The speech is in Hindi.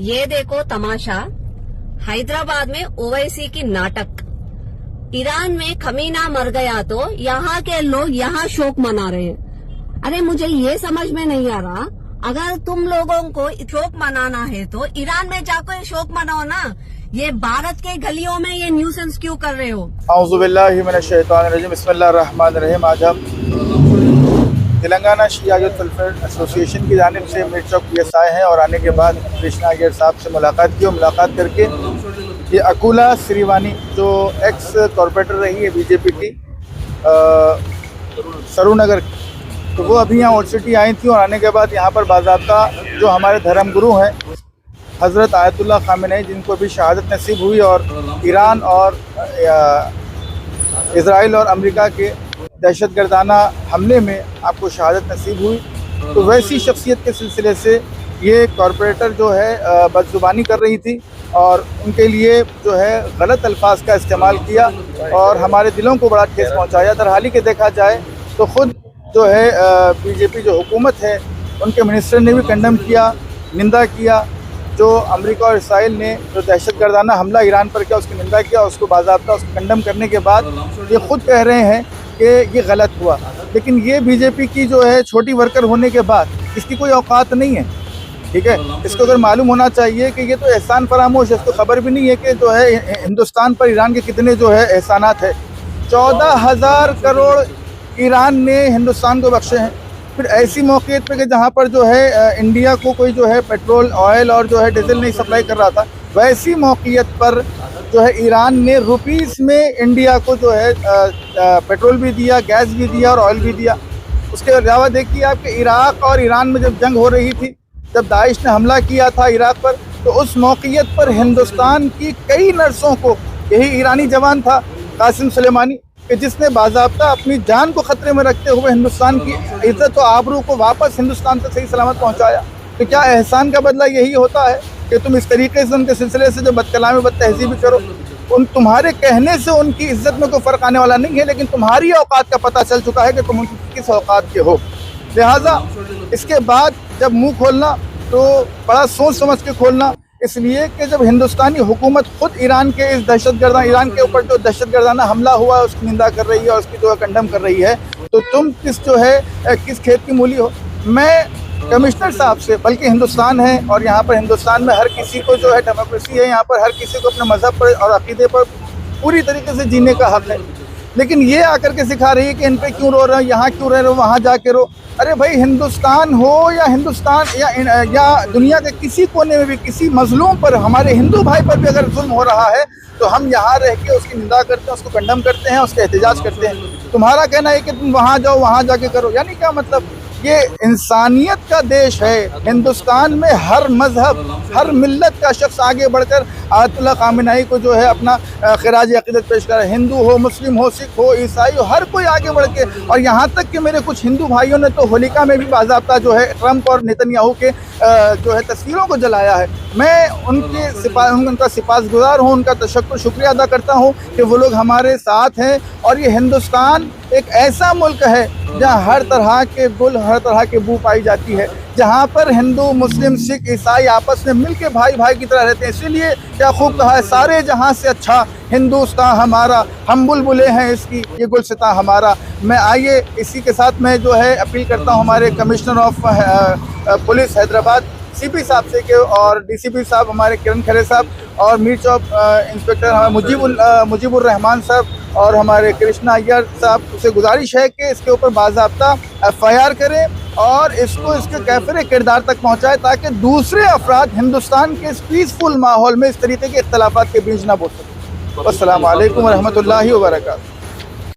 ये देखो तमाशा, हैदराबाद में ओवैसी की नाटक। ईरान में खमीना मर गया तो यहाँ के लोग यहाँ शोक मना रहे हैं। अरे मुझे ये समझ में नहीं आ रहा, अगर तुम लोगों को शोक मनाना है तो ईरान में जाकर शोक मनाओ ना। ये भारत के गलियों में ये न्यूसेंस क्यों कर रहे हो? औज़ुबिल्लाहि मिनश्शैतानिर्रजीम, बिस्मिल्लाहिर्रहमानिर्रहीम। आज हम तेलंगाना शिया यूथ वेलफेयर एसोसिएशन की जानिब से मीर चौक PSI हैं और आने के बाद कृष्णा अय्यर साहब से मुलाकात की और मुलाकात करके ये अकुला श्रीवानी जो एक्स कॉरपोरेटर रही है बीजेपी की सरूनगर, तो वो अभी यहाँ ओल्ड सिटी आई थी और आने के बाद यहाँ पर बाज़ाब्ता जो हमारे धर्म गुरु हैं हज़रत आयतुल्लाह ख़ामेनेई, जिनको भी शहादत नसीब हुई और ईरान और इज़राइल और अमेरिका के दहशतगर्दाना हमले में आपको शहादत नसीब हुई, तो वैसी शख्सियत के सिलसिले से ये कॉरपोरेटर जो है बदजुबानी कर रही थी और उनके लिए जो है गलत अल्फाज का इस्तेमाल किया और हमारे दिलों को बड़ा ठेस पहुंचाया। दरहाली के देखा जाए तो ख़ुद जो है बीजेपी जो हुकूमत है उनके मिनिस्टर ने भी कंडम किया, निंदा किया। जो अमेरिका और इसराइल ने जो दहशतगर्दाना हमला ईरान पर किया उसकी निंदा किया, उसको बाज़ाब्ता उसको कंडम करने के बाद ये ख़ुद कह रहे हैं कि ये गलत हुआ। लेकिन ये बीजेपी की जो है छोटी वर्कर होने के बाद इसकी कोई औकात नहीं है, ठीक है। इसको अगर मालूम होना चाहिए कि ये तो एहसान फरामोश है, इसको खबर भी नहीं है कि जो है हिंदुस्तान पर ईरान के कितने जो है एहसानात है। 14,000 करोड़ ईरान ने हिंदुस्तान को बख्शे हैं। फिर ऐसी मौक़ियत पे कि जहाँ पर जो है इंडिया को कोई जो है पेट्रोल, ऑयल और जो है डीजल नहीं सप्लाई कर रहा था, वैसी मौक़ियत पर जो है ईरान ने रुपीस में इंडिया को जो है पेट्रोल भी दिया, गैस भी दिया और ऑयल भी दिया। उसके अलावा देखिए आपके इराक़ और ईरान में जब जंग हो रही थी, जब दाइश ने हमला किया था इराक़ पर, तो उस मौक़ियत पर हिंदुस्तान की कई नर्सों को, यही ईरानी जवान था कासिम सुलेमानी, कि जिसने बाज़ाब्ता अपनी जान को ख़तरे में रखते हुए हिंदुस्तान की इज़्ज़त और आबरू को वापस हिंदुस्तान तक सही सलामत पहुँचाया। तो क्या एहसान का बदला यही होता है कि तुम इस तरीके से उनके सिलसिले से जो बदकलामी बदतहज़ीबी करो? तुम्हारे कहने से उनकी इज़्ज़त में कोई फ़र्क आने वाला नहीं है, लेकिन तुम्हारी औकात का पता चल चुका है कि तुम उनकी किस औकात के हो। लिहाजा इसके बाद जब मुँह खोलना तो बड़ा सोच समझ के खोलना, इसलिए कि जब हिंदुस्तानी हुकूमत खुद ईरान के इस ईरान के ऊपर जो दहशतगर्दाना हमला हुआ है उसकी निंदा कर रही है और उसकी जो है कंडम कर रही है, तो तुम किस खेत की मूली हो? मैं कमिश्नर साहब से, बल्कि हिंदुस्तान है और यहाँ पर हिंदुस्तान में हर किसी को जो है डेमोक्रेसी है, यहाँ पर हर किसी को अपने मज़हब पर और अक़ीदे पर पूरी तरीके से जीने का हक़ है। लेकिन ये आकर के सिखा रही है कि इन पे क्यों रो रहे हो, यहाँ क्यों रह रहे हो, वहाँ जाके रो। अरे भाई, हिंदुस्तान हो या हिंदुस्तान या दुनिया के किसी कोने में भी किसी मजलूम पर, हमारे हिंदू भाई पर भी अगर जुल्म हो रहा है तो हम यहाँ रह के उसकी निंदा करते हैं, उसको कंडम करते हैं, उसका एहतजाज करते हैं। तुम्हारा कहना है कि तुम वहाँ जाओ, वहाँ जाके करो, यानी क्या मतलब? ये इंसानियत का देश है। हिंदुस्तान में हर मजहब, हर मिल्लत का शख्स आगे बढ़कर आयतुल्लाह ख़ामेनेई को जो है अपना ख़िराज अक़ीदत पेश कर रहा है। हिंदू हो, मुस्लिम हो, सिख हो, ईसाई हो, हर कोई आगे बढ़ के, और यहाँ तक कि मेरे कुछ हिंदू भाइयों ने तो होलिका में भी बाज़ाब्ता जो है ट्रंप और नेतन्याहू के जो है तस्वीरों को जलाया है। मैं उनका सिपासगुज़ार हूँ, उनका तशक्कुर शुक्रिया अदा करता हूँ कि वो लोग हमारे साथ हैं। और ये हिंदुस्तान एक ऐसा मुल्क है जहाँ हर तरह के गुल, हर तरह के बू पाई जाती है, जहाँ पर हिंदू, मुस्लिम, सिख, ईसाई आपस में मिल के भाई भाई की तरह रहते हैं। इसीलिए क्या खूब कहा है, सारे जहाँ से अच्छा हिंदुस्तान हमारा, हम बुलबुले हैं इसकी, ये गुलसिता हमारा। मैं आइए इसी के साथ मैं जो है अपील करता हूँ हमारे commissioner of police Hyderabad CP साहब से के, और DCP साहब हमारे किरण खरे साहब, और मीर चौक इंस्पेक्टर हमारे मुजीबुर रहमान साहब और हमारे कृष्णा अय्यर साहब से गुजारिश है कि इसके ऊपर बाज़ाब्ता FIR करें और इसको इसके कैफ़रे किरदार तक पहुँचाए, ताकि दूसरे अफराद हिंदुस्तान के इस पीसफुल माहौल में इस तरीके के इख्तलाफात के बीच ना बोल सकें। अस्सलामु अलैकुम व रहमतुल्लाहि व बरकातहू।